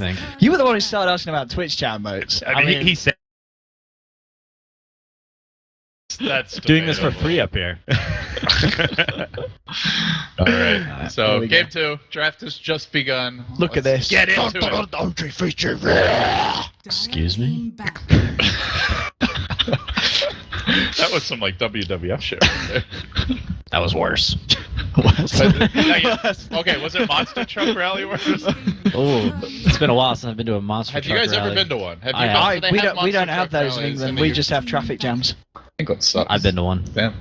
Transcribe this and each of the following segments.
think. You were the one who started asking about Twitch chat modes. I mean, he said That's doing this for debatable. free up here. All right. So There we game go. 2, draft has just begun. Look at Let's this. Get into it. Excuse me? That was some like WWF shit right there. That was worse. Okay, was it Monster Truck Rally Wars? Oh, it's been a while since I've been to a monster Have you truck guys ever rally. been to one? Have you I have. gone to the we head don't Monster have Truck those in rallies England. the We UK? just have traffic jams. England sucks. I've been to one. Damn.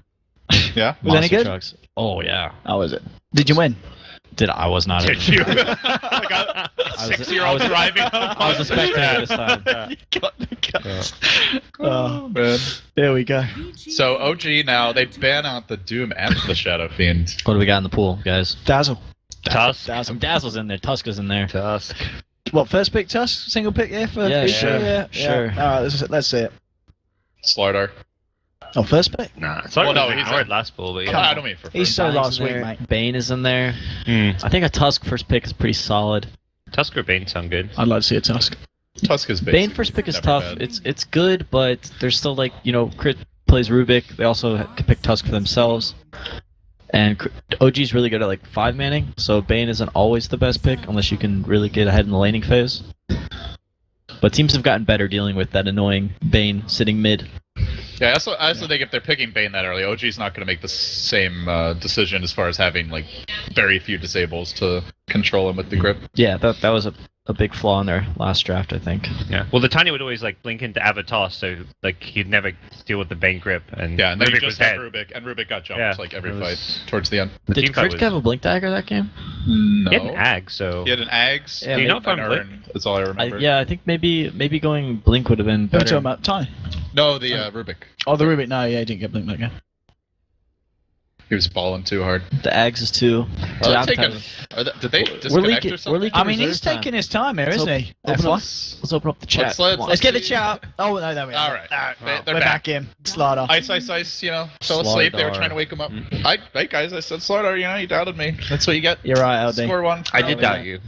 Yeah. Was it any Monster good? trucks. Oh yeah. How was it? Did you win? I was not. Did you? Like a I was- 6-year-old driving. I was a spectator this time. Yeah. You got the guts. Oh man. There we go. So OG now they ban out the Doom and the Shadow Fiend. What do we got in the pool, guys? Dazzle. Tusk. Dazzle. Dazzle's in there. Tusk is in there. Tusk. What, first pick Tusk? Single pick here for Yeah, Vici? sure, sure. Alright, let's see it. Slardar. Oh, first pick? Nah, it's like Well, no, he's he's ignored in. last ball, but Oh, yeah. I don't mean for He's so Bane's last in week, there. mate. Bane is in there. Hmm. I think a Tusk first pick is pretty solid. Tusk or Bane sound good. I'd like to see a Tusk. Tusk is basic. Bane first pick is Never tough. bad. It's good, but there's still like Crit plays Rubik. They also can pick Tusk for themselves. And OG's really good at like 5-manning, so Bane isn't always the best pick unless you can really get ahead in the laning phase. But teams have gotten better dealing with that annoying Bane sitting mid. Yeah, I also think if they're picking Bane that early, OG's not going to make the same decision as far as having like very few disables to control him with the grip. Yeah, that was a big flaw in their last draft, I think. Yeah. Well, the Tiny would always like blink into Avatar, so like he'd never deal with the Bane grip, and Yeah, and then you Rubik was just had dead. Rubik, and Rubik got jumped Yeah, like every it fight was- towards the end. The Did team fight Crit was- have a blink dagger that game? No. He had an Ag, so He had an Ags. Yeah, do you know and if I'm an blink? Urn. That's all I remember. I think maybe going blink would have been Who are we better. talking about? Ty? No, the Rubik. Oh, the Rubik. No, yeah, he didn't get blinked that game. He was balling too hard. The Ags is too. Are they taking, did they disconnect or something? we're leaking. I mean, he's reserve time. taking his time here, Let's isn't he? open F1. up- Let's open up the chat. Let's- Let's get the chat up. Oh, no, there we are. All right. They're We're back. back in. Slaughter. Ice, fell asleep. They were Slardar. trying to wake him up. Hey guys, I said Slardar, you doubted me. That's what you get. You're right, LD. Score one. I did doubt you.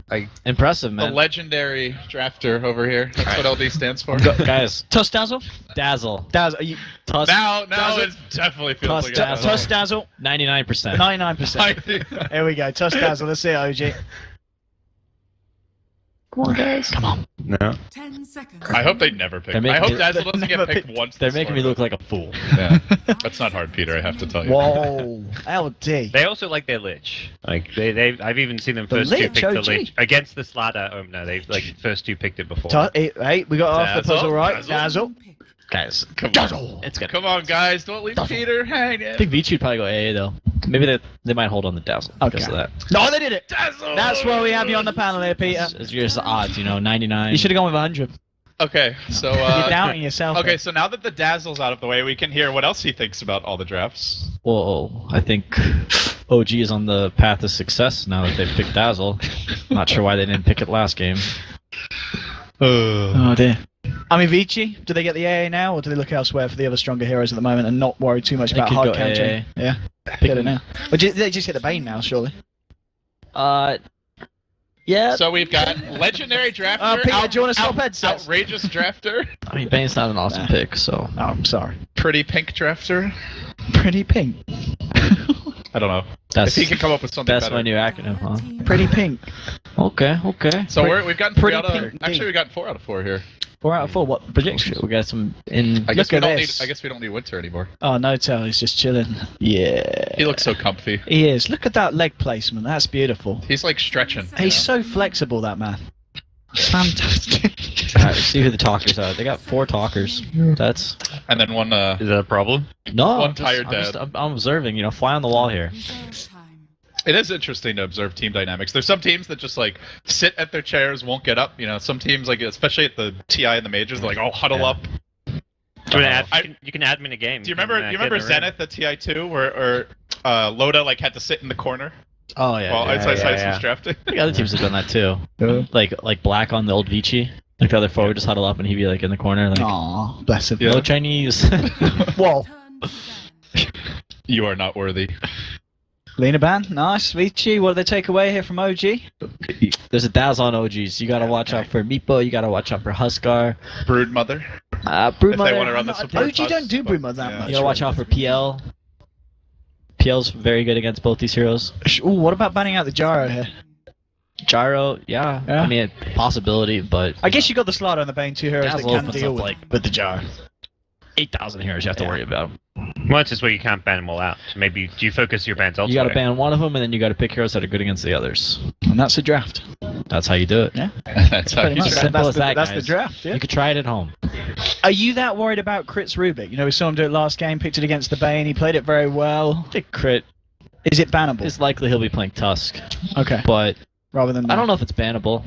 Impressive, The man. legendary drafter over here. That's what LD stands for. Guys, Tusk Dazzle? Dazzle. Dazzle. Are you... Tusk. Now Dazzle. it definitely feels Tusk like Dazzle. Tusk Dazzle? 99%. 99%. Here we go. Tusk Dazzle. Let's see it, OG. Come on, guys. Come on. No. 10 seconds. I hope they never pick. They're making I hope me- Dazzle they're doesn't never get picked pick- once. They're this making me far. look like a fool. Yeah, that's not hard, Peter. I have to tell you. Whoa. LD. They also like their Lich. Like I've even seen them The first two Lich, pick the OG. Lich against the Slardar. Oh no, they like first two picked it before. Hey, we got off the Dazzle, puzzle right. Dazzle. Dazzle. Guys, Dazzle. Come on, guys, don't leave Peter hanging. I think Vici would probably go AA though. Maybe they might hold on the Dazzle because of Okay. that. No, they did it. Dazzle. That's why we have you on the panel here, Peter. It's just the odds, 99. You should have gone with 100. Okay, so You're doubting yourself. okay, so now that the Dazzle's out of the way, we can hear what else he thinks about all the drafts. Whoa, I think OG is on the path to success now that they've picked Dazzle. Not sure why they didn't pick it last game. Oh dear. I mean, Vici, do they get the AA now, or do they look elsewhere for the other stronger heroes at the moment and not worry too much They about could hard go countering? Yeah, get it now. But they just hit the Bane now, surely. Yeah. So we've got legendary drafter, Peter, do you want to swap headsets? outrageous drafter, I mean, Bane's not an awesome pick, so. Oh, I'm sorry. pretty pink drafter. Pretty pink. I don't know That's if he can come up with something that's better. my new acronym, huh? Pretty pink. Okay. So we've gotten pretty 3 out of, pink actually D. we've gotten 4 out of 4 here. 4 out of 4. What prediction? We got some in. I guess Look we at don't this. need. I guess we don't need winter anymore. Oh, no tell. He's just chilling. Yeah. He looks so comfy. He is. Look at that leg placement. That's beautiful. He's like stretching. you He's know? so flexible, that man. Fantastic. Alright, let's see who the talkers are. They got 4 talkers. That's And then one. Is that a problem? no. One I'm tired just, dad. I'm observing. Fly on the wall here. Reserve time. It is interesting to observe team dynamics. There's some teams that just like sit at their chairs, won't get up. Some teams like, especially at the TI and the majors, they're like, oh, huddle Yeah. up. Do you, you can admin a game. Do you remember? You can, You remember get in the room. Zenith at TI2 where Loda like had to sit in the corner Oh yeah. while yeah, Ice Ice yeah, Ice yeah. was drafting? The other teams have done that too. Like Black on the old Vici. Like the other forward just huddle up and he'd be like in the corner. Like, Aw, bless him. no Chinese. Whoa. Turn began. You are not worthy. Lena Ban, nice. Vici, what do they take away here from OG? There's a Dazzle on OGs. You gotta watch out for Meepo. You gotta watch out for Huskar. Broodmother. Broodmother. If they want to run the support. OG don't do Broodmother that Yeah. much. You gotta watch out for PL. PL's very good against both these heroes. Ooh, what about banning out the Gyro here? Gyro, yeah. Yeah. I mean, possibility, but I guess you got the Slider and the Bane, two heroes that Dazzle can opens deal up, with, like, with the Gyro. 8,000 heroes you have to worry about. Well, it's just where you can't ban them all out. So maybe do you focus your bans You elsewhere? gotta ban one of them, and then you gotta pick heroes that are good against the others. And that's the draft. That's how you do it. Yeah. That's how Pretty you much. do it. Simple That's as the, that, that's the guys. draft, yeah. You could try it at home. Are you that worried about Crit's Rubik? You know, we saw him do it last game, picked it against the Bane, he played it very well. I think Crit Is it bannable? is likely he'll be playing Tusk, Okay, but rather than... I don't know if it's bannable.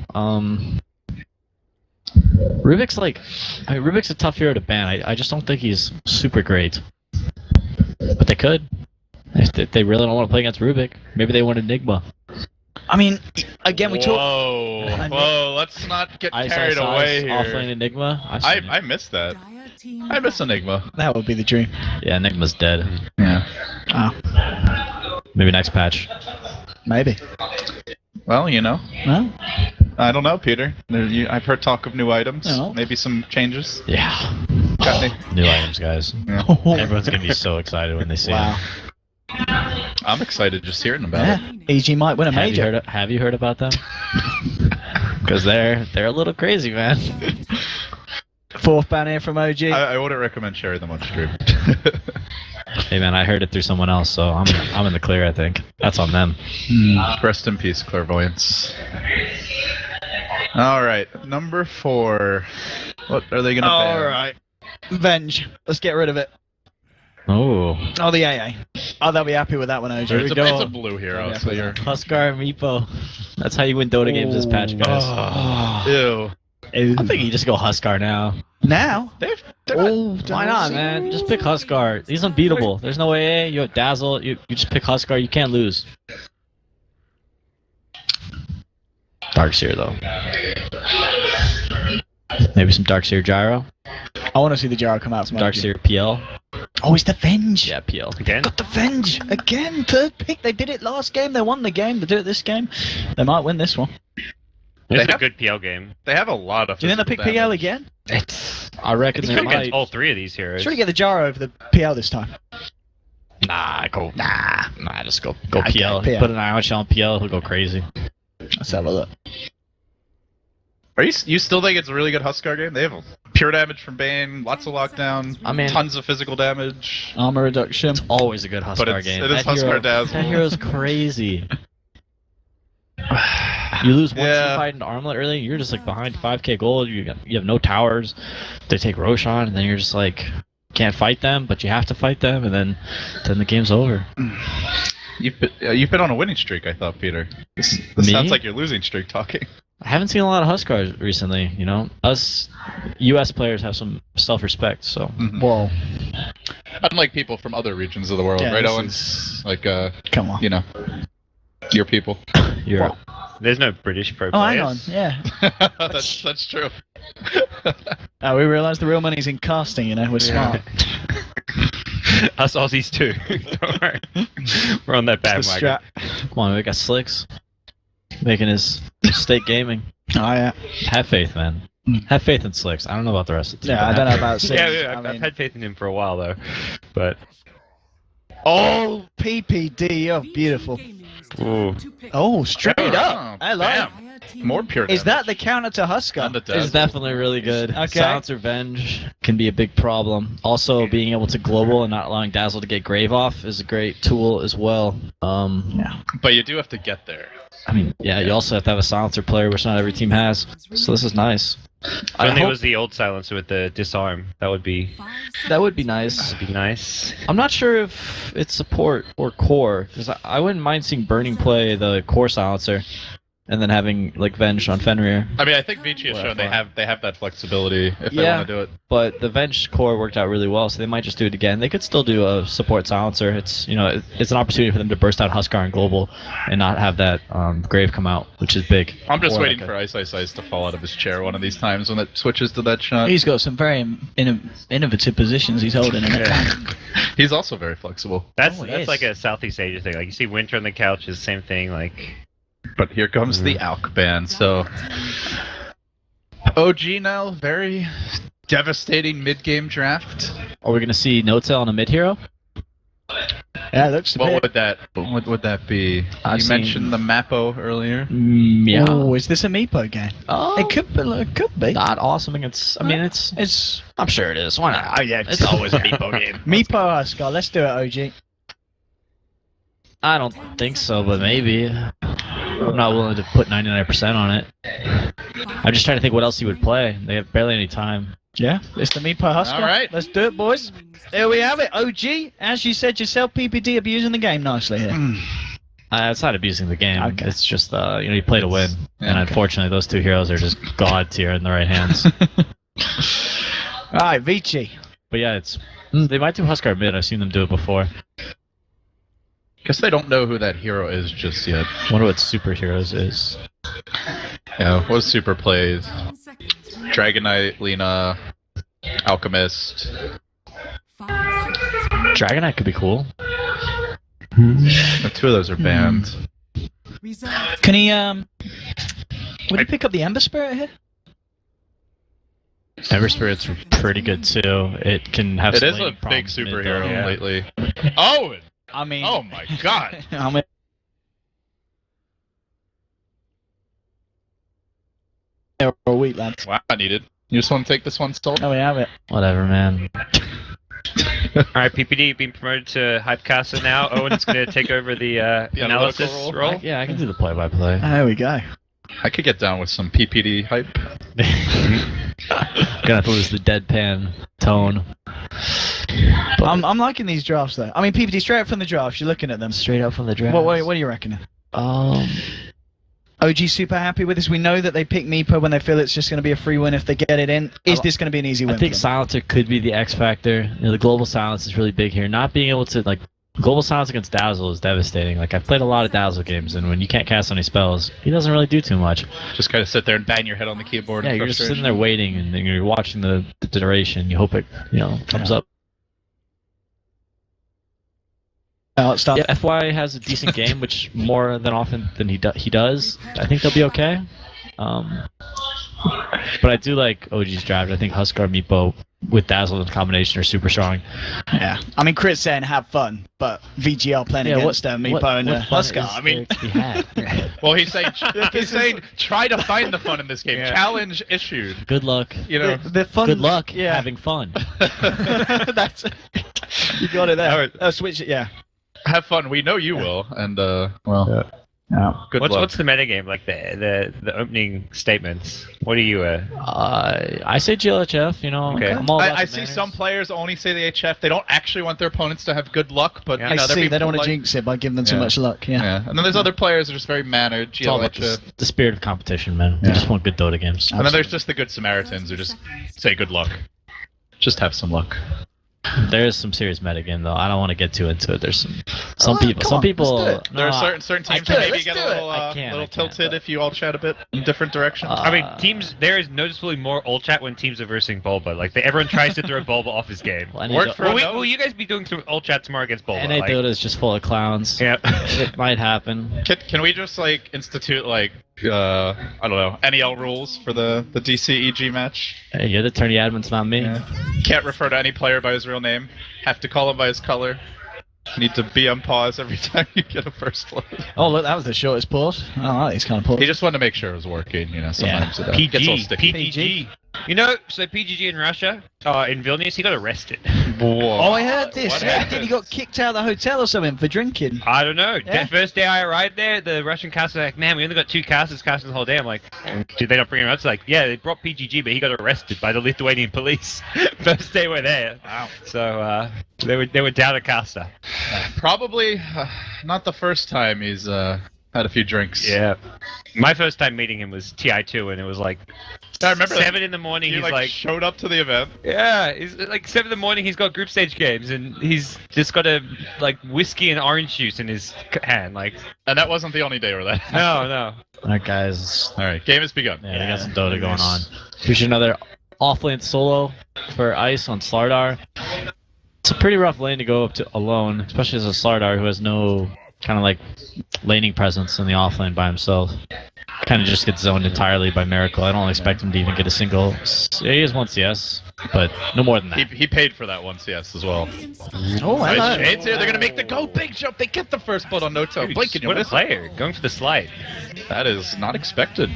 Rubik's Rubik's a tough hero to ban. I just don't think he's super great. But they could. If they really don't want to play against Rubik, maybe they want Enigma. I mean, again, we talk... Whoa, let's not get Ice carried Ice away Ice, here. offlane Enigma. I missed that. Dire team I miss Enigma. That would be the dream. Yeah, Enigma's dead. Yeah. Ah, Maybe next patch. maybe. Well, you know, Well, I don't know, Peter. I've heard talk of new items. No. Maybe some changes. Yeah. Got any? New items, guys. Yeah. Everyone's gonna be so excited when they see wow. them. I'm excited just hearing about Yeah, it. EG might win a major. Have you heard about them? Because they're a little crazy, man. Fourth ban here from OG. I wouldn't recommend sharing them on stream. Hey man, I heard it through someone else, so I'm in the clear. I think that's on them. Rest in peace, clairvoyance. All right, number 4. What are they gonna ban? Alright. Venge. Let's get rid of it. Oh, Oh, the AA. Oh, they'll be happy with that one, OG. It's a blue hero, Yeah, so you're. Huskar and Meepo. That's how you win Dota games this patch, guys. Ew. I think you just go Huskar now. Now? They're not- Oh, Why not, man? Just pick Huskar. He's unbeatable. There's no AA. You have Dazzle. You just pick Huskar. You can't lose. Darkseer though. Maybe some Darkseer Gyro. I want to see the Gyro come out from OG. Darkseer PL. Oh, it's the Venge. Yeah, PL. Again? Got the Venge. Again, third pick. They did it last game. They won the game. They do it this game. They might win this one. It's They a have- good PL game. They have a lot of. Do you think they'll pick physical PL damage. again? I reckon It's they good against might. all 3 of these heroes. Should we get the Gyro over the PL this time? Nah, just go Okay, PL. PL. Put an Ion Shell on PL. He'll go crazy. Let's have a look. Are you still think it's a really good Huskar game? They have pure damage from Bane, lots of lockdown, I mean- tons of physical damage. Armor reduction. Always a good But Huskar it's- game. it is Huskar Dazzle. That hero's crazy. You lose one Yeah. team fight into Armlet early, you're just like behind 5k gold. You have no towers. They take Roshan, and then you're just like can't fight them, but you have to fight them, and then the game's over. You've been on a winning streak, I thought, Peter. This Me? sounds like your losing streak talking. I haven't seen a lot of Huskars recently. You know, us U.S. players have some self-respect, so. Whoa. Unlike people from other regions of the world, Yeah, right, this Owen? is- Like, Come on. you know, your people. Europe. There's no British pro Oh, hang on. players. Yeah. that's true. We realised the real money's in casting, you know. We're smart. Us Aussies too. Don't worry. We're on that It's the bandwagon. strap. Come on, we got Slicks making his state gaming. Oh, yeah. Have faith, man. Have faith in Slicks. I don't know about the rest of the team. Yeah, I but don't know have about Yeah, six. yeah, I I've mean- had faith in him for a while though, but Oh, PPD. Oh, beautiful. Ooh. Oh, straight Oh, up. I like bam. More pure damage. Is that the counter to Huskar? And the It's Dazzle. definitely really good. Okay. Silence Revenge can be a big problem. Also, being able to global and not allowing Dazzle to get Grave off is a great tool as well. Yeah. But you do have to get there. I mean, yeah, you also have to have a silencer player, which not every team has. So this is nice. I Only hope was the old silencer with the disarm. That would be that would be nice. nice. I'm not sure if it's support or core, because I wouldn't mind seeing Burning play the core silencer, and then having like Venge on Fenrir. I mean, I think Vici has Well, shown they fine. have that flexibility if they Yeah. want to do it. But the Venge core worked out really well, so they might just do it again. They could still do a support silencer. It's it's an opportunity for them to burst out Huskar and global, and not have that Grave come out, which is big. I'm just Or waiting like for Ice Ice Ice to fall out of his chair one of these times when it switches to that shot. He's got some very innovative positions he's holding in it. He's also very flexible. That's Oh, it that's is. like a Southeast Asia thing. Like you see Winter on the couch is the same thing. Like But here comes the Alk ban, so... OG now, very devastating mid-game draft. Are we gonna see No-Tail on a mid hero? Yeah, it looks a What bit. would that be? I've You seen- mentioned the Mappo earlier. Yeah. Oh, is this a Meepo game? Oh, It could be. It could be. not awesome against. I mean, it's. I'm sure it is. Why not? Oh yeah, It's always a Meepo game. Meepo Huskar. Let's do it, OG. I don't think so, but maybe. I'm not willing to put 99% on it. I'm just trying to think what else he would play. They have barely any time. Yeah, it's the Meepo Huskar. All right. Let's do it, boys. There we have it. OG, as you said yourself, PPD abusing the game nicely here. It's not abusing the game. Okay. It's just you play to win, Yeah, and okay. unfortunately, those two heroes are just god tier in the right hands. All right, Vici. But yeah, they might do Huskar mid. I've seen them do it before. Guess they don't know who that hero is just yet. Wonder what superheroes is. Yeah, what super plays? 10 seconds. Dragon Knight, Lena, Alchemist. 5 seconds. Dragon Knight could be cool. The two of those are banned. Reserve. Can he? Would he pick up the Ember Spirit here? Ember Spirit's pretty good too. It can have. It some is a laning big problems mid, superhero though. Yeah. lately. Oh! I mean. Oh my god! I mean. They're all weak, lads. Wow, I needed. You just want to take this one, Stolt? There we have it. Whatever, man. Alright, PPD being promoted to Hypecaster now. Owen's going to take over the analysis analytical role. Yeah, I can do the play-by-play. There we go. I could get down with some PPD hype. Gonna have to lose the deadpan tone. But I'm liking these drafts though. I mean, PPD straight up from the drafts. You're looking at them. straight up from the draft. What are you reckoning? OG super happy with this. We know that they pick Meepo when they feel it's just going to be a free win if they get it in. Is this going to be an easy win? I think for them? Silencer could be the X factor. The global silence is really big here. Not being able to global silence against Dazzle is devastating. I've played a lot of Dazzle games, and when you can't cast any spells, he doesn't really do too much. Just kind of sit there and bang your head on the keyboard. Yeah, in you're just frustration. sitting there waiting, and then you're watching the duration. You hope it comes up. Let's start. Yeah, FY has a decent game, which more than often than he does. I think they'll be okay. But I do like OG's draft. I think Huskar Meepo with Dazzle in combination are super strong. Yeah. I mean, Chris saying have fun, but VGR playing against Meepo and fun Huskar. is I mean, there to be had? Well, he's saying try to find the fun in this game. Yeah. Challenge issued. Good luck. You know. the fun. Good luck Yeah. having fun. That's. You got it there. All right. Switch it. Yeah. Have fun. We know you will. And well, Yeah. good luck. What's the metagame like? The opening statements. What are you? I say GLHF. Okay. I'm all about I the see manners. some players only say the HF. They don't actually want their opponents to have good luck, but Yeah. you know, I they're see. They people don't want to like- jinx it by giving them too Yeah. much luck. Yeah. Yeah, and then there's other players that are just very mannered, It's all about GLHF. the spirit of competition, man. We Yeah. just want good Dota games. And then there's just the good Samaritans who just say good luck. Just have some luck. There is some serious metagame though. I don't want to get too into it. There's some Oh, people. come Some on, people. let's do There are no, certain I teams can't. that maybe Let's get a do it. little, I can't, tilted but- if you all chat a bit in different directions. I mean, teams. There is noticeably more ult chat when teams are versing Bulba. Everyone tries to throw Bulba off his game. Well, Worked for Will, no- will you guys be doing some ult chat tomorrow against Bulba? NA Dota is just full of clowns. Yeah. It might happen. Can we just institute I don't know, NEL rules for the DCEG match? Hey, you're the tourney admin, it's not me. Yeah. Can't refer to any player by his real name. Have to call him by his color. Need to be on pause every time you get a first blood. Oh look, that was the shortest pause. I like these kind of pauses. He just wanted to make sure it was working. Sometimes it gets all sticky. PGG. So PGG in Russia, in Vilnius, he got arrested. Whoa. Oh, I heard this. What Yeah, happened? he got kicked out of the hotel or something for drinking. I don't know. Yeah. The first day I arrived there, the Russian casters were like, man, we only got 2 casters casting the whole day. I'm like, did they not bring him out? It's like, yeah, they brought PGG, but he got arrested by the Lithuanian police. First day we're there. Wow. So they were down a caster. Probably not the first time he's had a few drinks. Yeah. My first time meeting him was TI2, and it was like I remember 7 in the morning. He He's like, showed up to the event. yeah, he's like 7 in the morning. He's got group stage games, and he's just got a whiskey and orange juice in his hand. And that wasn't the only day where that happened. No. Alright, guys. Alright, game has begun. Yeah, we got some Dota going on. Here's another off-lane solo for Ice on Slardar. It's a pretty rough lane to go up to alone, especially as a Slardar who has no kind of like laning presence in the offlane by himself. Kind of just gets zoned entirely by Miracle. I don't expect him to even get a single. He has one CS, but no more than that. He paid for that one CS as well. Oh, hello. Nice shades here. They're gonna make the go big jump. They get the first blood on Noto. Blink and you What a miss it. player, going for the slide. That is not expected.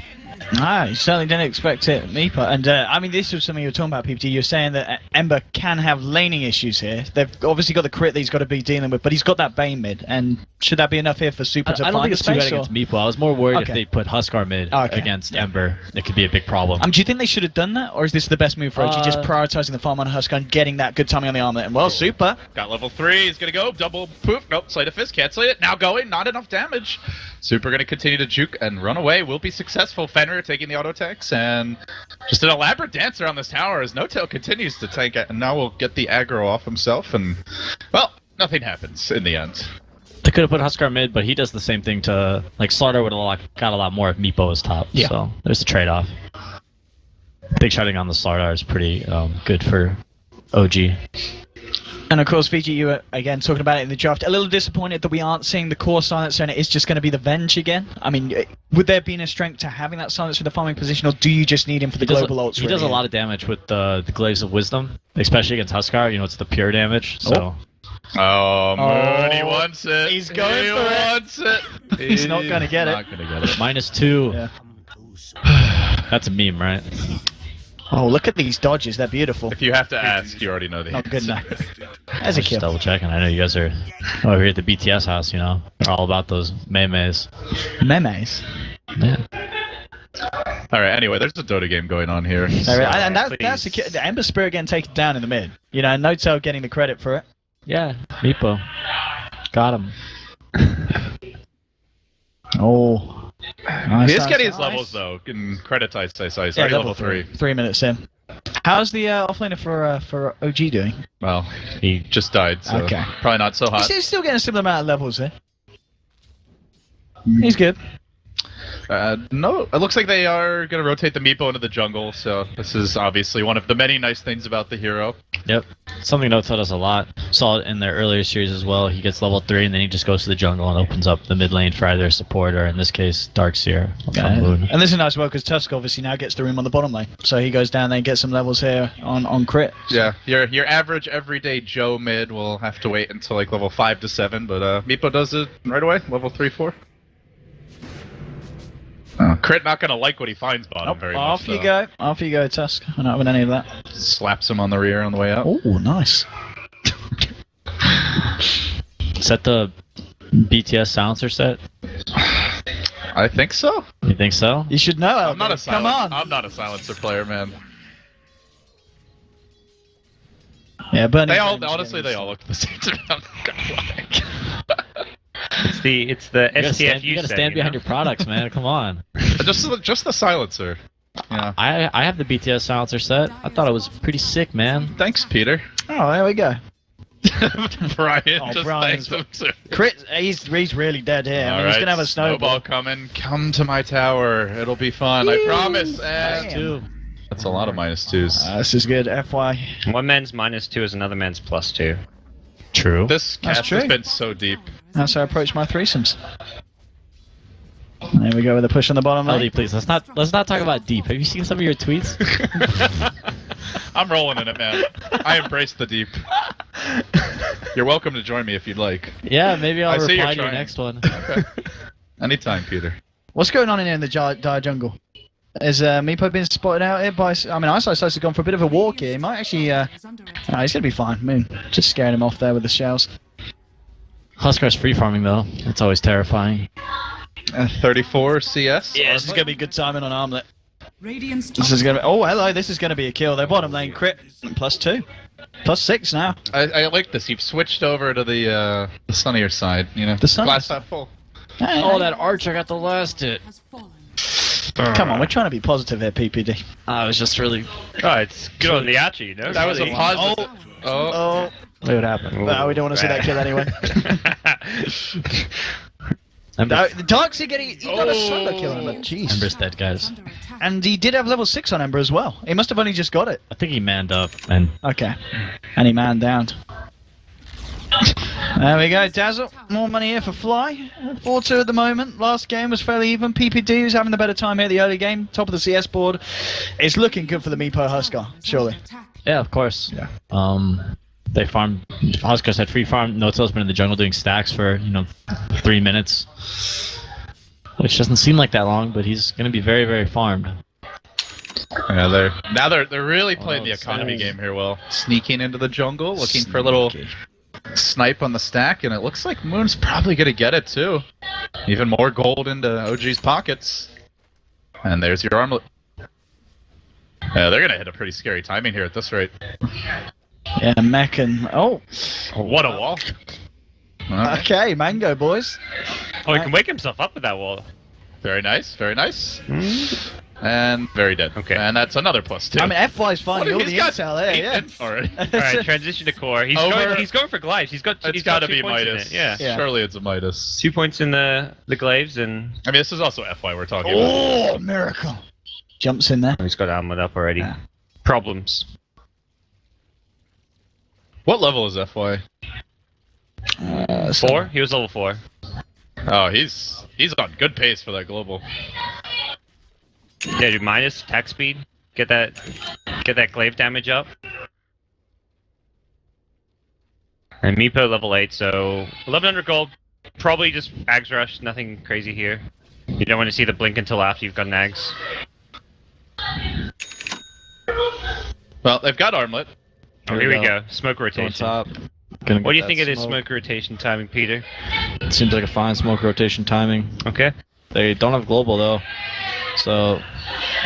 Ah, you certainly didn't expect it, Meepa. And I mean, this was something you were talking about, PPT. You're saying that Ember can have laning issues here. They've obviously got the crit that he's got to be dealing with, but he's got that Bane mid. And should that be enough here for Super to I don't find think the it's too bad space? against Meeple. I was more worried if Okay. they put Huskar mid against Yeah. Ember. It could be a big problem. Do you think they should have done that, or is this the best move for OG? Just Uh, prioritizing the farm on Husker and getting that good timing on the armlet. And well, Super. Got level 3. He's gonna go double poof. Nope. Slate of fist. Can't slate it. Now going. Not enough damage. Super gonna continue to juke and run away. Will be successful. Fenrir taking the auto attacks and just an elaborate dance around this tower as No-Tail continues to tank it, and now we'll get the aggro off himself. And well, nothing happens in the end. They could have put Huskar mid, but he does the same thing to like Slaughter would have got a lot more if Meepo was top. Yeah. So there's a trade-off. Big shutting on the Slaughter is pretty good for OG. And of course, Vici, you were again talking about it in the draft. A little disappointed that we aren't seeing the core silencer, and it is just going to be the Venge again. I mean, would there be a strength to having that silencer for the farming position, or do you just need him for the global ults? He does a lot of damage with the Glaives of Wisdom, especially against Huskar. You know, it's the pure damage. So Oh, Moon, he Oh, wants it. he's going he for it. wants it. He's not gonna get it. Not gonna get it. -2. Yeah. That's a meme, right? Oh, look at these dodges. They're beautiful. If you have to ask, you already know the Not good answer. enough. As a Just kill. double checking. I know you guys are over here at the BTS house. You know, we're all about those memes. Memes. Yeah. All right. Anyway, there's a Dota game going on here. And that's the Ember Spirit getting taken down in the mid. You know, No-Tail getting the credit for it. Yeah, Meepo. Got him. Oh. Nice, He's nice, getting his nice. levels though. In credit, I say, so he's Yeah, already level level 3. 3 minutes in. How's the offlaner for OG doing? Well, he just died, so Okay. probably not so hot. He's still getting a similar amount of levels there. He's good. No, it looks like they are going to rotate the Meepo into the jungle, so this is obviously one of the many nice things about the hero. Yep. Something Noto does a lot. Saw it in their earlier series as well. He gets level 3 and then he just goes to the jungle and opens up the mid lane for either a support or, in this case, Darkseer. from Moon. And this is nice work because Tusk obviously now gets the room on the bottom lane. So he goes down there and gets some levels here on crit. Yeah, your average everyday Joe mid will have to wait until like level 5 to 7, but Meepo does it right away, level 3, 4. Crit not gonna like what he finds bottom very much. Off you go. Off you go, Tusk. I'm not having any of that. Slaps him on the rear on the way up. Oh, nice. Set the BTS silencer set? I think so. You think so? You should know. I'm not a Come on. I'm not a silencer player, man. Yeah, Bernie. They all honestly they all look the same to me. I'm not gonna lie. It's the You gotta STFU stand set, behind you know? your products, man. Come on. just the silencer. Yeah. I have the BTS silencer set. I thought it was pretty sick, man. Thanks, Peter. Oh, there we go. Brian Oh, just Brian's- thanks him too. Crit. He's really dead here. I mean, he's Alright, gonna have a snowball. coming. Come to my tower. It'll be fun. I promise. And Damn. that's a lot of -2s. This is good. FY. One man's -2 is another man's +2. True. This That's cast has true. been so deep. That's how I approach my threesomes. There we go with the push on the bottom lane. LD, please. Let's not talk about deep. Have you seen some of your tweets? I'm rolling in it, man. I embrace the deep. You're welcome to join me if you'd like. Yeah, maybe I'll I see you're reply to your trying. next one. Okay. Anytime, Peter. What's going on in here in the dire jungle? Is Meepo being spotted out here by... I mean, Ice has gone for a bit of a walk here. He might actually... Is under attack. No, he's going to be fine. Moon just scaring him off there with the shells. Huskar's free farming though. It's always terrifying. 34 CS. Yeah, this is going to be good timing on Armlet. Radiant's This is going to be... Oh, hello. This is going to be a kill. Their bottom lane crit. +2. +6 now. I like this. You've switched over to the sunnier side. You know, The sun- glass half full. Hey, Oh, that archer got the last hit. has fallen. Come on, we're trying to be positive here, PPD. I was just really. Oh, it's good on the Archie, you know? That was a Really. positive. Oh, Oh, Look what happened. no, we don't want to see that kill anyway. Ember, The Darkseer getting... He got a solo kill on him, jeez. Ember's dead, guys. Under attack. And he did have level 6 on Ember as well. He must have only just got it. I think he manned up and Okay. And he man down. There we go, Dazzle. More money here for Fly. 4-2 at the moment. Last game was fairly even. PPD was having the better time here the early game. Top of the CS board. It's looking good for the Meepo Huskar, surely. Yeah, of course. Yeah. They farmed. Huskars had free farm. No-Till's been in the jungle doing stacks for 3 minutes, which doesn't seem like that long, but he's gonna be very, very farmed. Yeah, they're really playing the Oh, economy nice. game here. Well, sneaking into the jungle, looking for a little snipe on the stack, and it looks like Moon's probably gonna get it too. Even more gold into OG's pockets. And there's your armlet. Yeah, they're gonna hit a pretty scary timing here at this rate. Yeah, Mech and... Oh, What a wall! okay, Mango, boys. Oh, he can wake himself up with that wall. Very nice, very nice. And very dead. Okay. And that's another +2. I mean, FY's finding all the intel there, yeah. Already. Alright, transition to core. He's going for glaives. He's got It's got gotta 2 be points in Midas. it. Yeah. Yeah. Surely it's a Midas. 2 points in the glaives, and I mean, this is also FY we're talking about. Oh, miracle. Jumps in there. he's got armlet up already. Yeah. Problems. What level is FY? 4? He was level 4. Oh, he's on good pace for that global. Yeah, do minus attack speed. Get that glaive damage up. And Meepo level 8, so 1100 gold. Probably just Ags rush, nothing crazy here. You don't want to see the blink until after you've got an Ags. Well, they've got armlet. Oh, here we go. Smoke Going rotation. top. What do you think of this smoke rotation timing, Peter? It seems like a fine smoke rotation timing. Okay. They don't have global though, so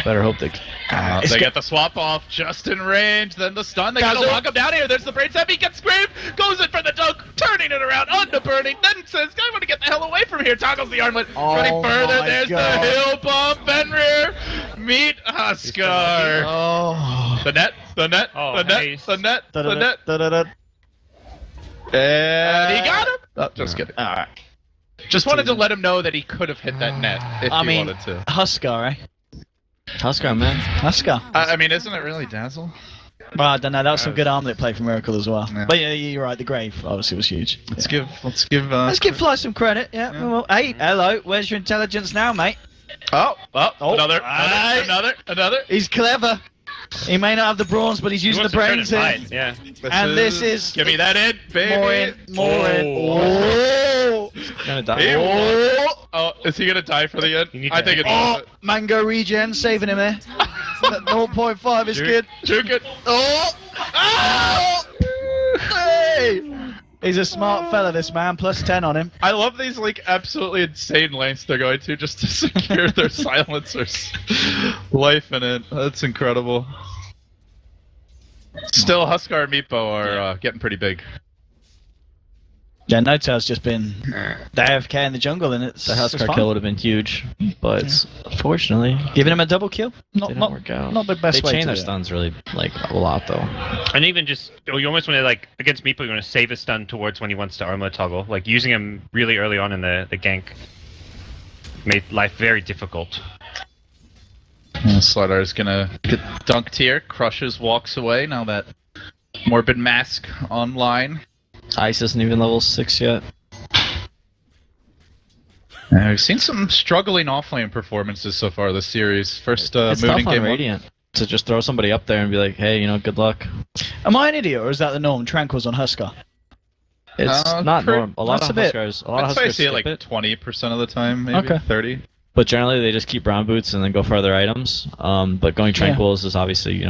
better hope they. They get the swap off just in range, then the stun. They gotta Dazzle. lock him down here. There's the brain stab. He gets screamed, goes in for the dunk, turning it around onto burning. Then says, "I want to get the hell away from here." Toggles the armlet, Oh running further. my There's God. the hill bump. Fenrir, meet Huskar. Oh. The net, the net, Oh, the net, nice. the net, the net, Da-da-da. and he got him. Oh, just kidding. All right. Just wanted to let him know that he could have hit that net if I he mean, wanted to. Huskar, eh? Huskar, man. Huskar. I mean, isn't it really Dazzle? Well, I don't know. That was some good armlet play from Miracle as well. Yeah. But yeah, you're right. The grave obviously was huge. Let's Yeah. give. Let's give Fly some credit. Yeah. Well, hey, hello. Where's your intelligence now, mate? Oh, Oh, another. aye. He's clever. He may not have the brawns, but he's using the brains here. Yeah. And this is- Give me that in, baby. More in. Oh. Gonna die. Hey, oh, is he gonna die for the end? You need I to- think it's Oh, Mango regen saving him there. That 0.5 is good. Juke it. Oh! Oh! Hey! He's a smart fella, this man. +10 on him. I love these like absolutely insane lengths they're going to just to secure their silencer's life in it. That's incredible. Still, Huskar and Meepo are getting pretty big. Yeah, No Tail's just been the AFK in the jungle, and it's The it's Huskar fine. kill would have been huge, but unfortunately, Giving him a double kill. Not didn't not work out. not the best they way chain to their do it. stuns really like a lot though. And even just, you almost want to, like, against Meepo, you want to save a stun towards when he wants to armor toggle. Like, using him really early on in the gank made life very difficult. Slardar is gonna get dunked here. Crushes, walks away. Now that Morbid Mask online. Ice isn't even level 6 yet. We've seen some struggling offlane performances so far this series. First It's Mooning tough on game. Radiant to just throw somebody up there and be like, hey, good luck. Am I an idiot, or is that the norm? Tranquil's on Huskar. It's not normal. A lot That's of a bit- Huskars, a lot I'd of say I Huskars see it skip like it, 20% of the time, maybe Okay. 30. but generally they just keep brown boots and then go for other items. But going Tranquils is obviously,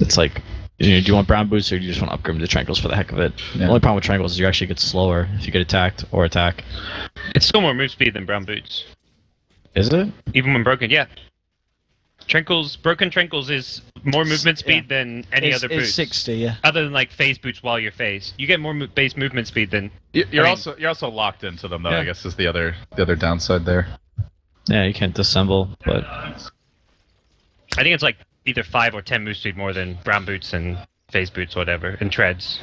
it's like, do you want brown boots or do you just want to upgrade them to Tranquils for the heck of it? Yeah. The only problem with Tranquils is you actually get slower if you get attacked or attack. It's still more move speed than brown boots. Is it? Even when broken, yeah. Broken Tranquils is more movement speed than any other boots. It's 60, yeah. Other than like phase boots while you're phased. You get more base movement speed than... You're I mean- also locked into them though. Yeah. I guess is the other downside there. Yeah, you can't disassemble, but I think it's like either 5 or 10 move speed more than brown boots and phase boots, whatever, and treads.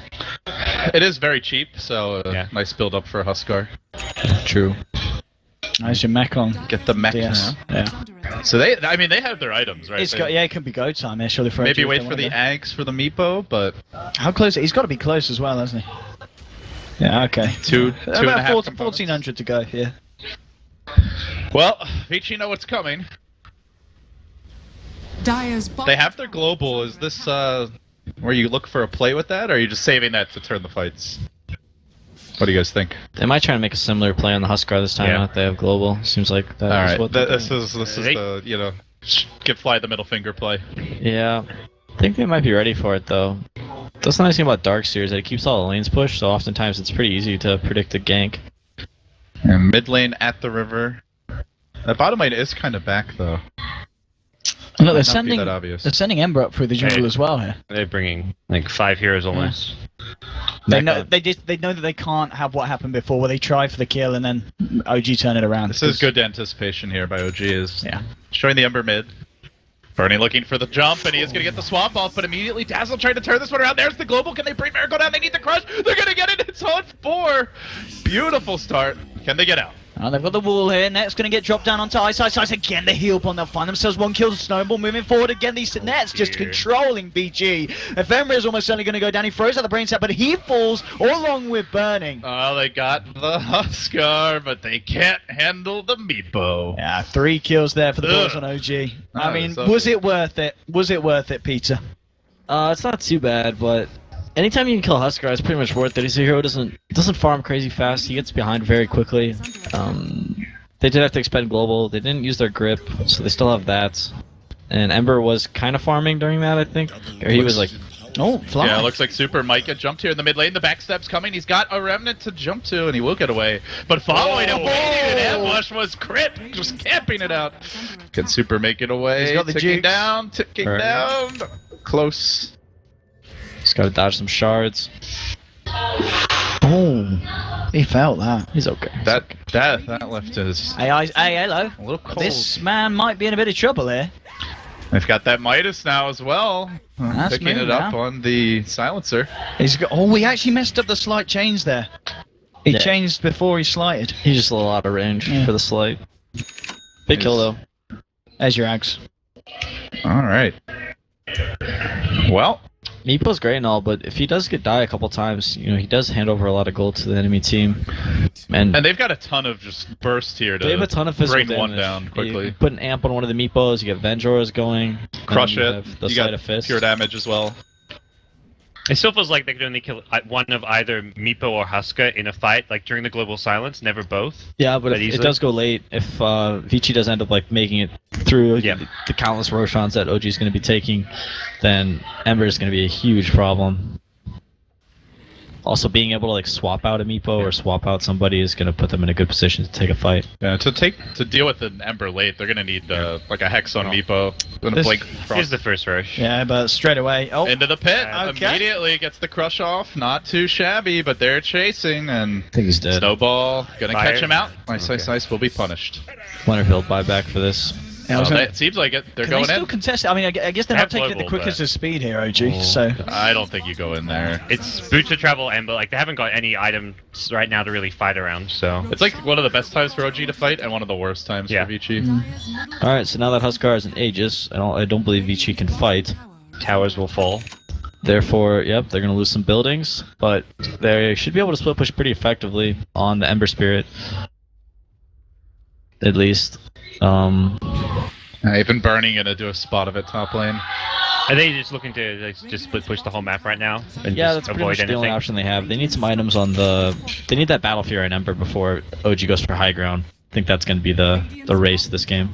It is very cheap, so Yeah. nice build up for Huskar. true. Nice your mech on. Get the mech DS. now. Yeah. So they have their items, right? It's They- got, yeah, it can be go time here, surely for maybe OG if wait they for wanna the go. Ags for the Meepo, but How close? He's got to be close as well, hasn't he? Yeah, okay. Two and a About half 1400 to go here. Well, Vici know what's coming. Dire's They have their global. Is this where you look for a play with that, or are you just saving that to turn the fights? What do you guys think? They might try to make a similar play on the Huskar this time. Yeah. Now that they have global. Seems like that All is right, what they're this doing. is They- the give Fly the middle finger play. Yeah, I think they might be ready for it though. That's the nice thing about Darkseer is that it keeps all the lanes pushed, so oftentimes it's pretty easy to predict a gank. And mid lane at the river. The bottom lane is kind of back though. Look, Might they're not be that obvious. sending Ember up through the jungle Hey. as well here. They're bringing like 5 heroes almost. They know they know that they can't have what happened before, where they try for the kill and then OG turn it around. This is good anticipation here by OG. Is Yeah. showing the Ember mid. Bernie looking for the jump, and he is going to get the swap off, but immediately Dazzle trying to turn this one around. There's the global. Can they bring Miracle down? They need the crush. They're going to get it. It's on 4. Beautiful start. Can they get out? Oh, they've got the wall here. Net's going to get dropped down onto Ice. Ice again. The heal bomb. They'll find themselves one kill. Snowball moving forward again. These Net's just dear. controlling BG. Ephemera is almost certainly going to go down. He throws out the brain set, but he falls along with Burning. Oh, they got the Huskar, but they can't handle the Meepo. Yeah, 3 kills there for the boys Ugh. on OG. I Oh, mean, so was good. it worth it? Was it worth it, Peter? It's not too bad, but anytime you can kill Huskar, it's pretty much worth it. His hero doesn't farm crazy fast. He gets behind very quickly. They did have to expend global. They didn't use their grip, so they still have that. And Ember was kind of farming during that, I think. Or he was like, Oh, fly. Yeah, it looks like Super might get jumped here in the mid lane. The backstep's coming. He's got a remnant to jump to, and he will get away. But following him, waiting in ambush was Crit, just camping it out. Can Super make it away? He's got the ticking jukes. down, ticking Right. down. Close. just gotta dodge some shards. Boom. He felt that. He's okay. That left is Hey, hello. a little cold. This man might be in a bit of trouble here. They've got that Midas now as well. That's Picking smooth it up now. on the silencer. He's got. Oh, he actually messed up the slight change there. He Yeah. changed before he slighted. He's just a little out of range Yeah. for the slight. Big kill though. There's your axe. All right. Well, Meepo's great and all, but if he does get die a couple times, he does hand over a lot of gold to the enemy team. And they've got a ton of just burst here to they have a ton of physical bring one damage. down quickly. You put an amp on one of the Meepos, you get Venjoras going. and Crush you it. have The You Sleight got of Fist. pure damage as well. It still feels like they could only kill one of either Meepo or Huska in a fight, like during the global silence, never both. Yeah, but That if it easily? does go late, if Vici does end up making it through Yeah. the countless Roshans that OG is going to be taking, then Ember is going to be a huge problem. Also, being able to swap out a Meepo or swap out somebody is going to put them in a good position to take a fight. Yeah, to deal with an Ember late, they're gonna need a Hex on Meepo. Gonna This- blink Here's the first rush. Yeah, but straight away. Oh, into the pit. Okay. Immediately gets the crush off. Not too shabby, but they're chasing and I think he's dead. Snowball gonna Fire. catch him out. Nice, Okay. nice. Will be punished. Winterfield buyback for this. I was Well, gonna- it seems like it. They're can going they still in. contest it? I mean, I guess they're They not have taking it the global, quickest but- of speed here, OG. So I don't think you go in there. It's boot to travel Ember, like they haven't got any items right now to really fight around, so It's like one of the best times for OG to fight and one of the worst times Yeah. for Vici. All right, so now that Huskar is an Aegis, I don't believe Vici can fight. towers will fall. Therefore, yep, they're going to lose some buildings, but they should be able to split push pretty effectively on the Ember Spirit. At least. Even Burning gonna do a spot of it top lane. Are they just looking to just split push the whole map right now and Yeah, just that's pretty avoid much the only anything? option they have. They need some items on the... They need that Battle Fury in Ember before OG goes for high ground. I think that's going to be the race this game.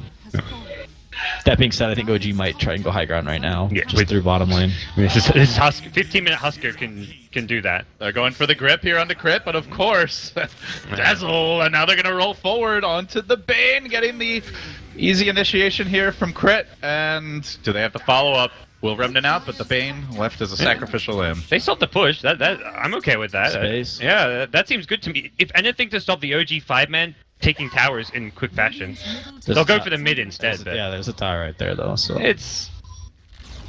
That being said, I think OG might try and go high ground right now, Yeah, just with- through bottom lane. This 15-minute Husker can do that. They're going for the grip here on the crit, but of course, Dazzle, and now they're gonna roll forward onto the Bane, getting the easy initiation here from crit, and do they have the follow-up? Will Remnant out, but the Bane left as a sacrificial lamb. They stopped the push. That I'm okay with that. Space. Yeah, that seems good to me. If anything, to stop the OG 5-man taking towers in quick fashion. They'll go for the mid instead. But Yeah, there's a tie right there, though, so... it's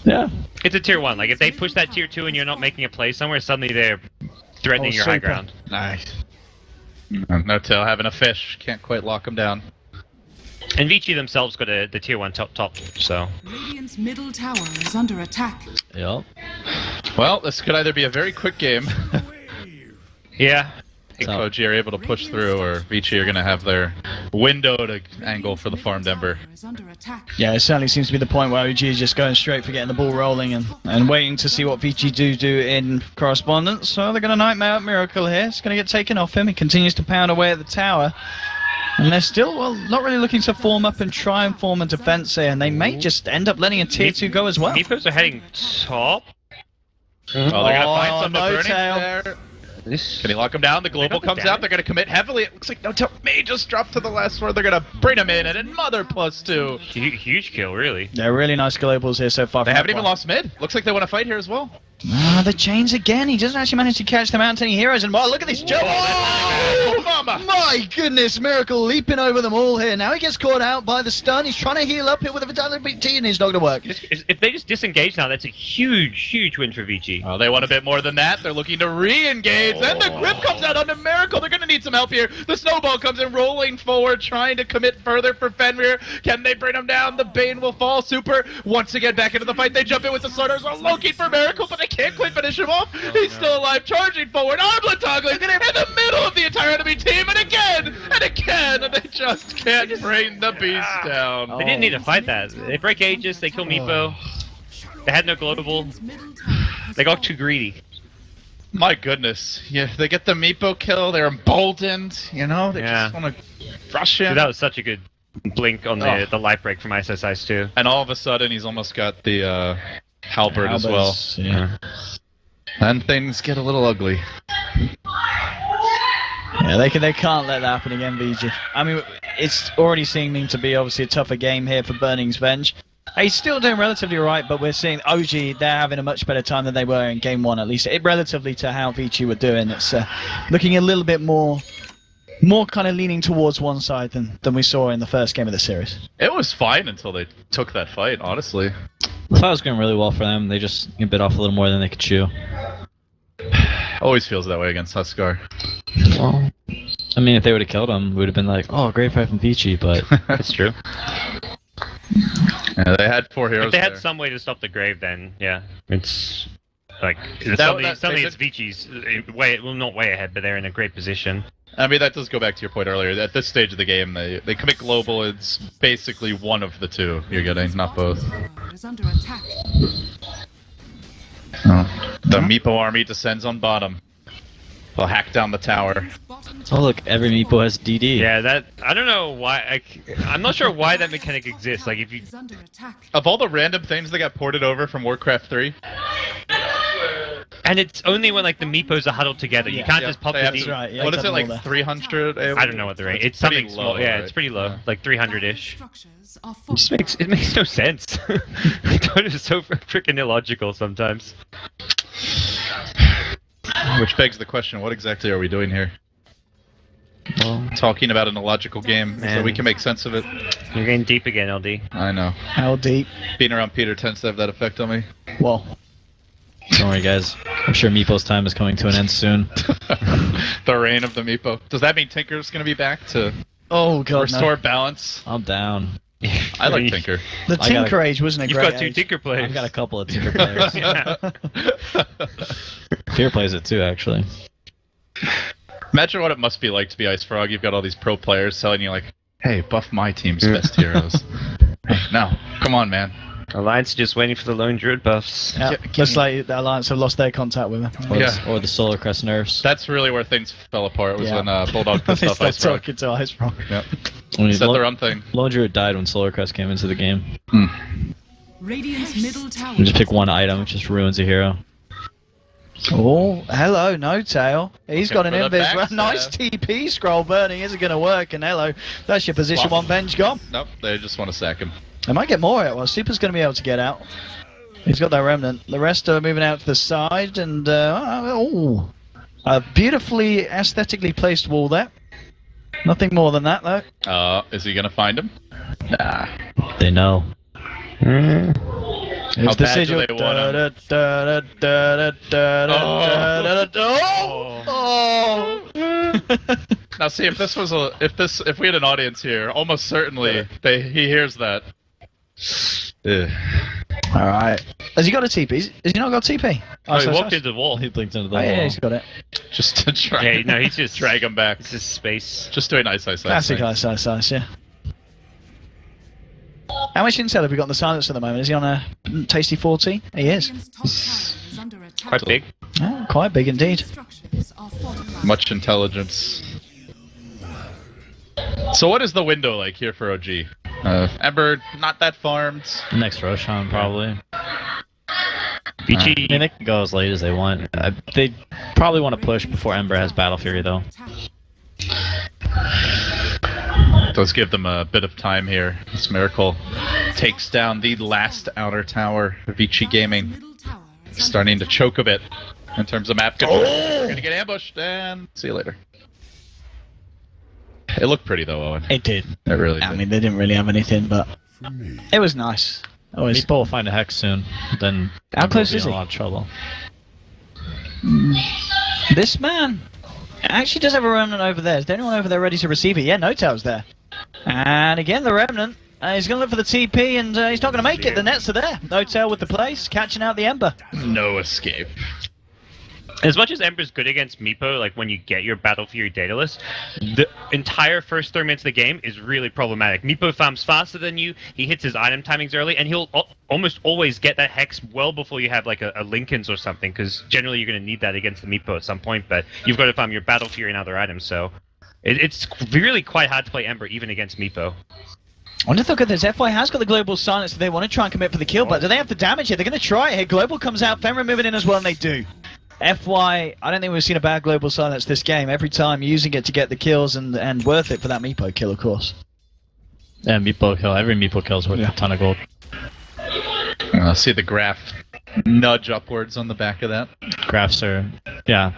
Yeah. a tier 1. Like if they push that tier 2 and you're not making a play somewhere, suddenly they're threatening your high super. ground. Nice. No tail having a fish, can't quite lock him down. And Vici themselves got the tier 1 top, so Radiant's middle tower is under attack. Yep. Well, this could either be a very quick game. yeah. if OG are able to push through, or Vici are going to have their window to angle for the farmed Ember. Yeah, it certainly seems to be the point where OG is just going straight for getting the ball rolling and waiting to see what Vici do in correspondence. So they're going to Nightmare out Miracle here. It's going to get taken off him. He continues to pound away at the tower. And they're still, well, not really looking to form up and try and form a defense here. And they may just end up letting a tier 2 go as well. Meepos are heading top. Oh, they're going to find some no burning tail. there. Can he lock him down? The global comes out. They're going to commit heavily. It looks like No-Tail may just drop to the last floor. They're going to bring him in, and another +2. Huge kill, really. They're really nice globals here so far. They haven't even lost mid. Looks like they want to fight here as well. The chains again. He doesn't actually manage to catch them out to any heroes. And wow, look at this jump. Oh, mama! My goodness, Miracle leaping over them all here. Now he gets caught out by the stun. He's trying to heal up here with a Vitality T, and it's not going to work. If they just disengage now, that's a huge win for Vici. Oh, they want a bit more than that. They're looking to re-engage. Then the grip comes out onto Miracle. They're going to need some help here. The snowball comes in rolling forward, trying to commit further for Fenrir. Can they bring him down? The Bane will fall. Super once again back into the fight. They jump in with the Slaughterers. Are looking for Miracle, but they can't quite finish him off. He's still alive, charging forward. Armlet toggling in the middle of the entire enemy team, and again, and they just can't bring the beast down. They didn't need to fight that. They break Aegis, they kill Meepo. They had no global. They got too greedy. My goodness. Yeah, they get the Meepo kill. They're emboldened. You know, they Yeah. just want to rush him. Dude, that was such a good blink on the light break from ISS too. And all of a sudden, he's almost got the halberd as well. Yeah. And things get a little ugly. Yeah, they can't let that happen again, VG. I mean, it's already seeming to be obviously a tougher game here for Burning's Venge. He's still doing relatively right, but we're seeing OG, they're having a much better time than they were in game 1, at least. Relatively to how Vici were doing. It's looking a little bit more kind of leaning towards one side than we saw in the first game of the series. It was fine until they took that fight, honestly. I thought it was going really well for them. They just bit off a little more than they could chew. Always feels that way against Huskar. Well, I mean, if they would have killed him, we would have been like, oh, great fight from Vici, but... That's true. Yeah, they had 4 heroes If they had there. some way to stop the grave, then yeah, it's like that- suddenly it's Vici's not way ahead, but they're in a great position. I mean, that does go back to your point earlier. At this stage of the game, they commit global. It's basically one of the two you're getting, not both. Is under attack. Oh. The Meepo army descends on bottom. They'll hack down the tower. Oh, look, every Meepo has DD. Yeah, I don't know why. I'm not sure why that mechanic exists. Like if you, Is under attack. Of all the random things that got ported over from Warcraft 3, and it's only when like the Meepos are huddled together. You can't just pop they the have D. to- right, yeah, what is got it, them all like there. 300? I don't know what the rate. It's pretty something small. low, Yeah, right? it's pretty low, like 300-ish. Structures are It makes no sense. It's so freaking illogical sometimes. Which begs the question, what exactly are we doing here? Well, Talking about an illogical game so Man. we can make sense of it. You're getting deep again, LD. I know. How deep? Being around Peter tends to have that effect on me. Well, don't worry, guys. I'm sure Meepo's time is coming to an end soon. The reign of the Meepo. Does that mean Tinker's gonna be back to oh god, restore balance? I'm down. I like Tinker. no. The I gotta- Tinker Age wasn't a You've great got 2 age. Tinker players. I've got a couple of Tinker players. Yeah. Fear plays it too, actually. Imagine what it must be like to be Ice Frog. You've got all these pro players telling you like, hey, buff my team's best heroes. Hey, no, come on, man. Alliance is just waiting for the lone druid buffs. Yeah, Give looks me- like the Alliance have lost their contact with him. Or, Yeah. or the Solar Crest nerfs. That's really where things fell apart, was Yeah. when Bulldog pissed They off stopped Ice Frog. talking to Ice Frog. Yep. When Said Lone, their own thing. Lone Druid died when Solar Crest came into the game. Radiant's middle tower. You just pick one item, it just ruins a hero. Oh, hello, No Tail. He's got an For the invis. backstab. Nice TP scroll burning. Is it going to work? And hello, that's your position Wow. 1 Venge gone. Nope, they just want to sack him. They might get more out. Well, Super's going to be able to get out. He's got that remnant. The rest are moving out to the side, and oh, a beautifully aesthetically placed wall there. Nothing more than that, though. Is he gonna find him? Nah. They know. It's the bad do sigil. they want him? Oh! Now see, if this was if we had an audience here, almost certainly he hears that. Ugh. Alright. Has he got a TP? Has he not got TP? Oh, he so walked nice. into the wall. He blinked into the Oh, wall. yeah, he's got it. Just to try. Yeah, no, he's just drag him back. It's just space. Just doing ice. Classic ice, yeah. How much intel have we got on the silence at the moment? Is he on a tasty 40? He is. Radiant's top tower is under attack. Quite big. Oh, quite big indeed. Structures are fortified. Much intelligence. So what is the window like here for OG? Ember, not that farmed. Next Roshan, probably. Vici. I mean, they can go as late as they want. They probably want to push before Ember has Battle Fury, though. Does give them a bit of time here. This Miracle takes down the last outer tower. Vici Gaming Middle tower is starting to under choke a bit in terms of map control. We're gonna get ambushed and see you later. It looked pretty though, Owen. It did. It really did. I mean, they didn't really have anything, but it was nice. Always. Meepo will find a Hex soon. Then How Ember close will be is in he? a lot of trouble. This man actually does have a remnant over there. Is there anyone over there ready to receive it? Yeah, Notel's there. And again, the remnant. He's going to look for the TP, and he's not going to make it. The nets are there. Notel with the place, catching out the Ember. No escape. As much as Ember's good against Meepo, like when you get your Battle Fury data list, the entire first 30 minutes of the game is really problematic. Meepo farms faster than you, he hits his item timings early, and he'll almost always get that Hex well before you have like a Lincoln's or something, because generally you're going to need that against the Meepo at some point, but you've got to farm your Battle Fury and other items, so it's really quite hard to play Ember even against Meepo. I wonder if they'll get this. FY has got the global silence, so they want to try and commit for the kill, but do they have the damage here? They're going to try it here. Global comes out, Fenrir moving in as well, and they do. FY, I don't think we've seen a bad global silence this game. Every time using it to get the kills and worth it for that Meepo kill, of course. Yeah, Meepo kill. Every Meepo kill is worth a ton of gold. See the graph nudge upwards on the back of that. Graphs are, yeah.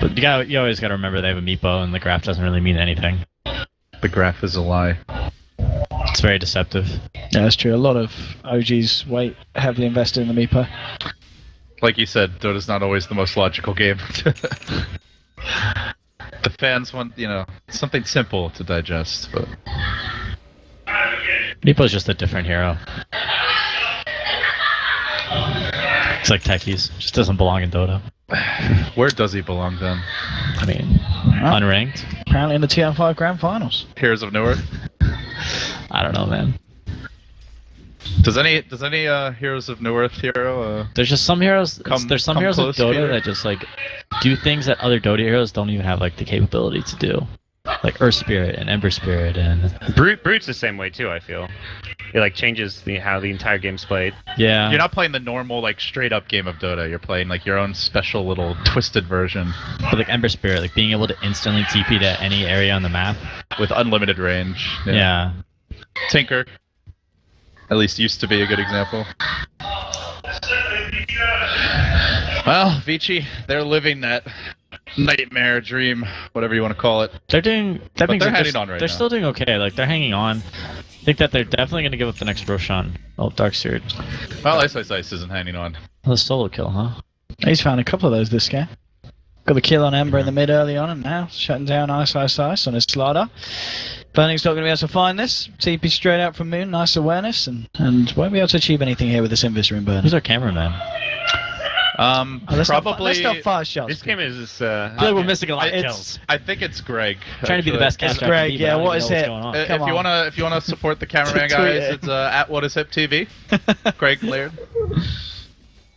But you always got to remember they have a Meepo, and the graph doesn't really mean anything. The graph is a lie. It's very deceptive. Yeah, that's true. A lot of OGs weight heavily invested in the Meepo. Like you said, Dota's not always the most logical game. The fans want, something simple to digest, but Meepo's just a different hero. It's like techies. Just doesn't belong in Dota. where does he belong then? I mean, unranked. Apparently in the TR5 Grand Finals. Heroes of Newerth? I don't know, man. Does any Heroes of Newerth hero? There's just some heroes. Come There's some heroes of close, Dota Peter. that just like do things that other Dota heroes don't even have like the capability to do, like Earth Spirit and Ember Spirit and Brute's the same way too, I feel. It like changes how the entire game's played. yeah. You're not playing the normal straight up game of Dota. You're playing your own special little twisted version But like Ember Spirit, like being able to instantly TP to any area on the map. with unlimited range. Yeah. Tinker, at least used to be a good example. Well, Vici, they're living that nightmare dream, whatever you want to call it. They're doing. That But means they're that hanging on right They're now. still doing okay. Like they're hanging on. I think that they're definitely going to give up the next Roshan. Oh, Dark Seared. Well, Ice isn't hanging on. Oh, the solo kill, huh? He's found a couple of those this game. Got the kill on Ember in the mid early on, and now shutting down Ice on his slider. Burning's not going to be able to find this. TP straight out from Moon, nice awareness, and won't be able to achieve anything here with this Invis room burning. Who's our cameraman? Let's Probably. not fire shots. This game is I feel like we're missing a lot of kills. I think it's Greg. Trying to be the best It's caster. I can Greg, be, but yeah, I don't what even is know it? what's going on. Come If you wanna support the cameraman Tweet guys, it. it's at What Is Hip TV. Greg Laird.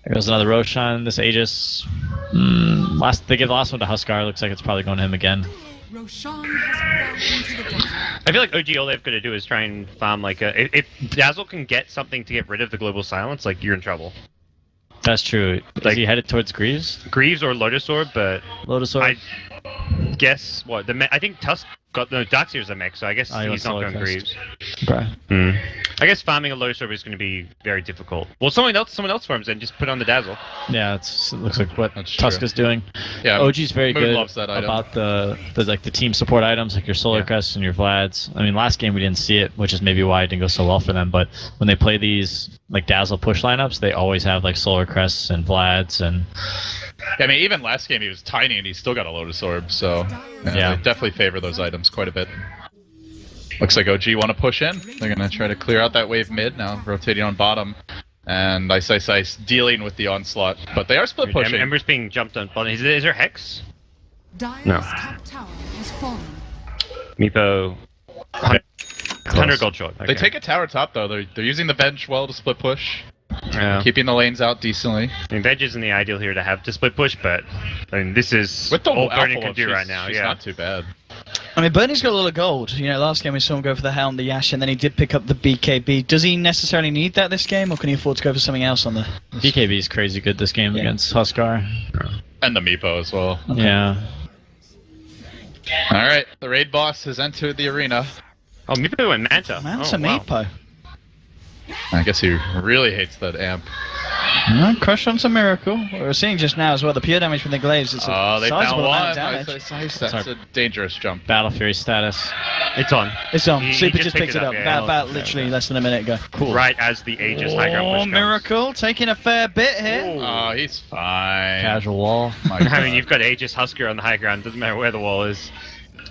There goes another Roshan. This Aegis. They give the last one to Huskar. Looks like it's probably going to him again. Roshan has bowed into the desert. I feel like OG all they've got to do is try and farm if Dazzle can get something to get rid of the global silence, you're in trouble. That's true. Is Like- he headed towards Greaves? Greaves or Lotus Orb, but Lotus Orb? I guess what I think Tusk got Darkseer's a mech, so I guess Oh, he he's wants not to going low Greaves. Okay. I guess farming a Lotus Orb is going to be very difficult. Well, someone else farms and just put on the Dazzle. Yeah, it looks like what That's Tusk true. is doing. Yeah, OG's very Moon good loves that item. about the team support items like your Solar Yeah. Crests and your Vlads. I mean, last game we didn't see it, which is maybe why it didn't go so well for them. But when they play these Dazzle push lineups, they always have Solar Crests and Vlads and I mean, even last game he was tiny and he still got a Lotus Orb, so Yeah. they definitely favor those items quite a bit. Looks like OG want to push in. They're going to try to clear out that wave mid now, rotating on bottom. And Ice dealing with the onslaught, but they are split pushing. Ember's being jumped on bottom. Is there Hex? Dire's No. top tower has fallen. Meepo. 100 gold short. Okay. They take a tower top though. They're using the bench well to split push, Yeah. keeping the lanes out decently. I mean, Veg isn't the ideal here to have to split push, but I mean, this is With the all alpha Burning can wolf, do she's- right now. she's Yeah. not too bad. I mean, Bernie's got a lot of gold. You know, last game we saw him go for the Helm, the Yash, and then he did pick up the BKB. Does he necessarily need that this game, or can he afford to go for something else on the... BKB is crazy good this game Yeah. against Huskar. And the Meepo as well. Yeah. Alright, the raid boss has entered the arena. Oh, Meepo went Manta. Manta Oh, wow. Meepo. I guess he really hates that amp. Crush onto Miracle. We're seeing just now as well the pure damage from the glaives. It's a Oh, they sizable found amount one. of damage. That's a dangerous jump. Battle Fury status. It's on. It's on. He Super just just picked picked it it up, up. yeah. About literally less than a minute ago. Cool. Right as the Aegis high ground push Oh, comes. Miracle taking a fair bit here. Oh, he's fine. Casual wall. My I mean, God. you've got Aegis Husker on the high ground. Doesn't matter where the wall is.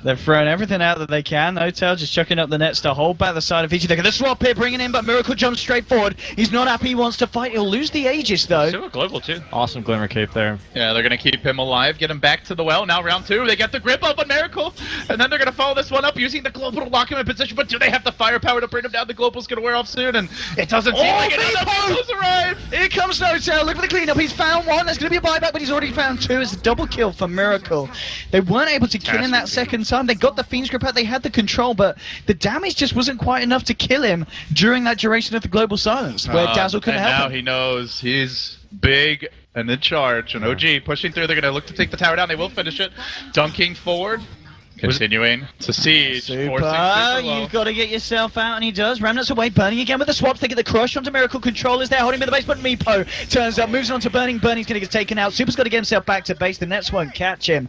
They've thrown everything out that they can. Hotel just chucking up the nets to hold back the side of Vici. They're going to swap here, bringing in, but Miracle jumps straight forward. He's not happy. He wants to fight. He'll lose the Aegis, though. Still a global too. Awesome Glimmer Cape there. Yeah, they're gonna keep him alive, get him back to the well. Now round 2, they get the grip up on Miracle, and then they're gonna follow this one up using the global to lock him in position. But do they have the firepower to bring him down? The global's gonna wear off soon, and it doesn't seem like it. The Meepos arrive. Here comes Hotel. Look for the cleanup. He's found one. There's going to be a buyback, but he's already found two. It's a double kill for Miracle. They weren't able to kill him that second time. They got the Fiend's Grip out. They had the control, but the damage just wasn't quite enough to kill him during that duration of the global silence, where Dazzle couldn't and now help him. he knows he's big and in charge. And OG pushing through. They're gonna look to take the tower down. They will finish it. Dunking forward. Continuing to siege, forcing super low. You've got to get yourself out, and he does. Remnants away, Burning again with the swaps. They get the crush onto Miracle. Control is there, holding him in the base, but Meepo turns up, moves on to Burning. Burning's going to get taken out. Super's got to get himself back to base. The Nets won't catch him.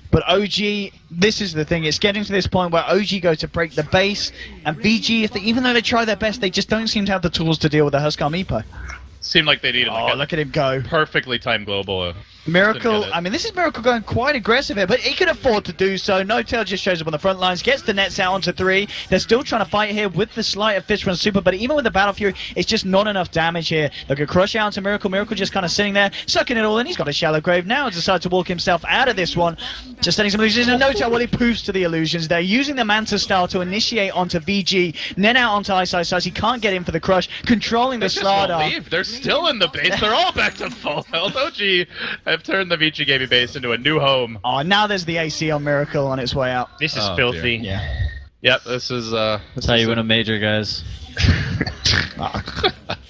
But OG, this is the thing. It's getting to this point where OG go to break the base, and VG, even though they try their best, they just don't seem to have the tools to deal with the Huskar Meepo. Seemed like they needed like a Look at him go. perfectly timed global. Miracle, Didn't get it. I mean, this is Miracle going quite aggressive here, but he can afford to do so. No Tail just shows up on the front lines, gets the nets out onto 3. They're still trying to fight here with the slight of Fish Run Super, but even with the Battle Fury, it's just not enough damage here. They could crush out onto Miracle. Miracle just kind of sitting there, sucking it all in. He's got a shallow grave now. Decides to walk himself out of this one. Just setting some illusions, and No Tail, well, he poofs to the illusions. They're using the Manta style to initiate onto VG, then out onto Ice. He can't get in for the crush, controlling the They just won't Slardar. leave. They're still in the base. They're all back to full health. OG have turned the Vici Gaming base into a new home. Oh, now there's the AC on Miracle on its way out. This is Oh, filthy. dear. Yeah. Yep, this is That's how you win a major, guys.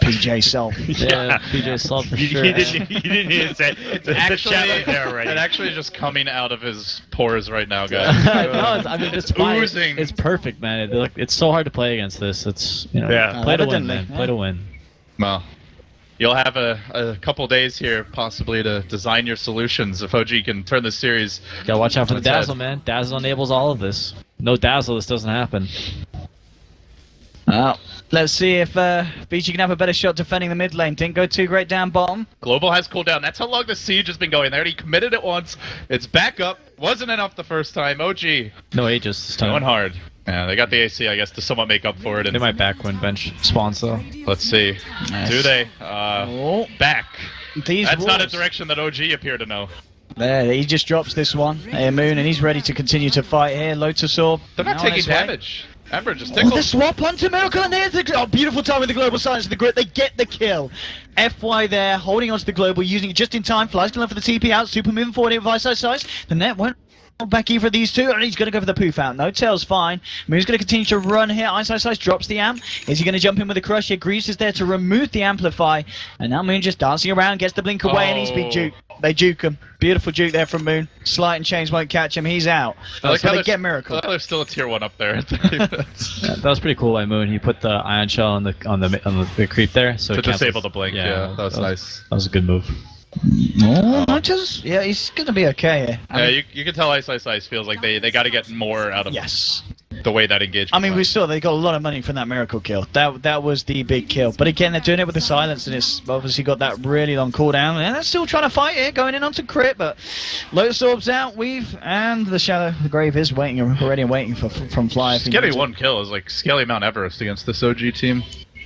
PJ Self. Yeah, PJ Slump for You, sure. you didn't even say the chat right there already. and actually just coming out of his pores right now, guys. No, I mean, it's fine. Oozing. It's perfect, man. It's so hard to play against this. It's, you know, Yeah. play to win, Evidently, man. yeah. Play to win. Well, you'll have a couple days here possibly to design your solutions if OG can turn this series. Gotta watch out for the That's it. Dazzle, man. Dazzle enables all of this. No Dazzle, this doesn't happen. Let's see if VG can have a better shot defending the mid lane. Didn't go too great down bottom. Global has cooled down. That's how long the siege has been going. They already committed it once. It's back up. Wasn't enough the first time. OG No Aegis this going time. hard. Yeah, they got the AC, I guess, to somewhat make up for it. They And might back when bench spawns, though. let's see. Nice. Do they? Oh, Back. these That's not a walls. direction that OG appear to know. There, he just drops this one. Hey, Moon, and he's ready to continue to fight here. Lotus Orb. They're not now on taking his way. damage. Ember just Oh, tickled. the swap onto Miracle, and there's the beautiful time with the global silence of the grid. They get the kill. FY there, holding onto the global, using it just in time. Flies going for the TP out. Super moving forward here with Ice. The net won't hold back either of these two, and he's going to go for the poof out. No Tail's fine. Moon's going to continue to run here. Ice drops the amp. Is he going to jump in with the crush here? Greaves is there to remove the amplify, and now Moon just dancing around, gets the blink away, and he's been juked. They juke him. Beautiful juke there from Moon. Slight and Chains won't catch him. He's out. I like So how they there's- get Miracle. I like how there's still a tier 1 up there. Yeah, that was pretty cool by Moon. He put the Ion Shell on the creep there, so to it cancels- disable the blink, yeah, that was nice. That was a good move. No, just yeah, he's gonna be okay here. I Yeah, mean, you can tell Ice feels like they got to get more out of yes. the way that engagement I mean, we went. saw they got a lot of money from that Miracle kill. That was the big kill. But again, they're doing it with the silence, and it's obviously got that really long cooldown. And they're still trying to fight it, going in onto crit. But Lotus Orb's out, Weave, and the Shadow, the Grave is waiting already, waiting from Fly. if he Getting needs it. one kill is like scaling Mount Everest against this OG team.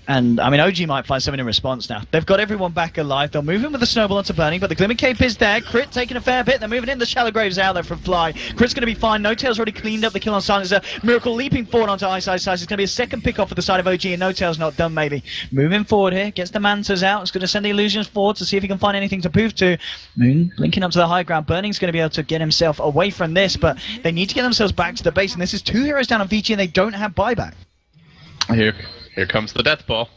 And, I mean, OG might find something in response now. They've got everyone back alive. They'll move in with the snowball onto Burning, but the Glimmer Cape is there. Crit taking a fair bit. They're moving in. The Shallow Graves out there from Fly. Crit's going to be fine. No Tail's already cleaned up the kill on Silencer. Miracle leaping forward onto Ice. It's going to be a second pick off for the side of OG, and No Tail's not done, maybe. Moving forward here. Gets the Mantas out. It's going to send the Illusions forward to see if he can find anything to poof to. Moon linking up to the high ground. Burning's going to be able to get himself away from this, but they need to get themselves back to the base, and this is 2 heroes down on Vici, and they don't have buyback. Here comes the death ball.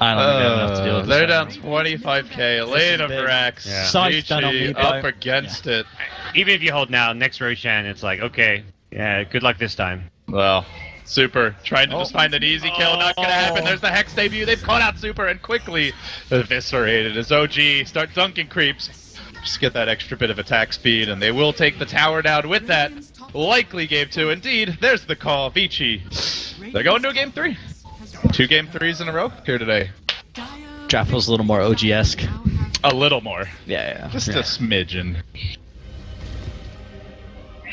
I don't think they have enough to deal with They're this. down 25k. Elena Brax, Yeah. Side's done on Vici Meepo. up against it. Even if you hold now, next Roshan, it's like, okay, yeah, good luck this time. Well, Super trying to just find an easy kill. Not gonna happen. There's the Hex debut. They've caught out Super and quickly eviscerated as OG start dunking creeps. Just get that extra bit of attack speed, and they will take the tower down with that. Likely game 2. Indeed, there's the call. Vici. They're going to a game 3. 2 game 3s in a row here today. Draft was a little more OG-esque. A little more. Yeah. Just a smidgen.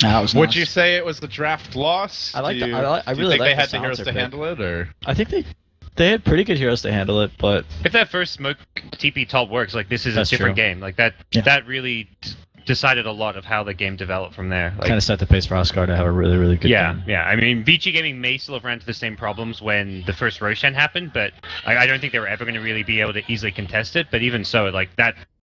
That was Would nice. you say it was the draft loss? I like Do the- you- I do you really think like they the had the heroes Silencer to pick. handle it, or I think they had pretty good heroes to handle it, but If that first smoke TP top works, like this is That's a different true. game. Like that really decided a lot of how the game developed from there. Like, kind of set the pace for Oscar to have a really, really good yeah, game. yeah. I mean, Vici Gaming may still have ran into the same problems when the first Roshan happened, but I don't think they were ever going to really be able to easily contest it. But even so, like that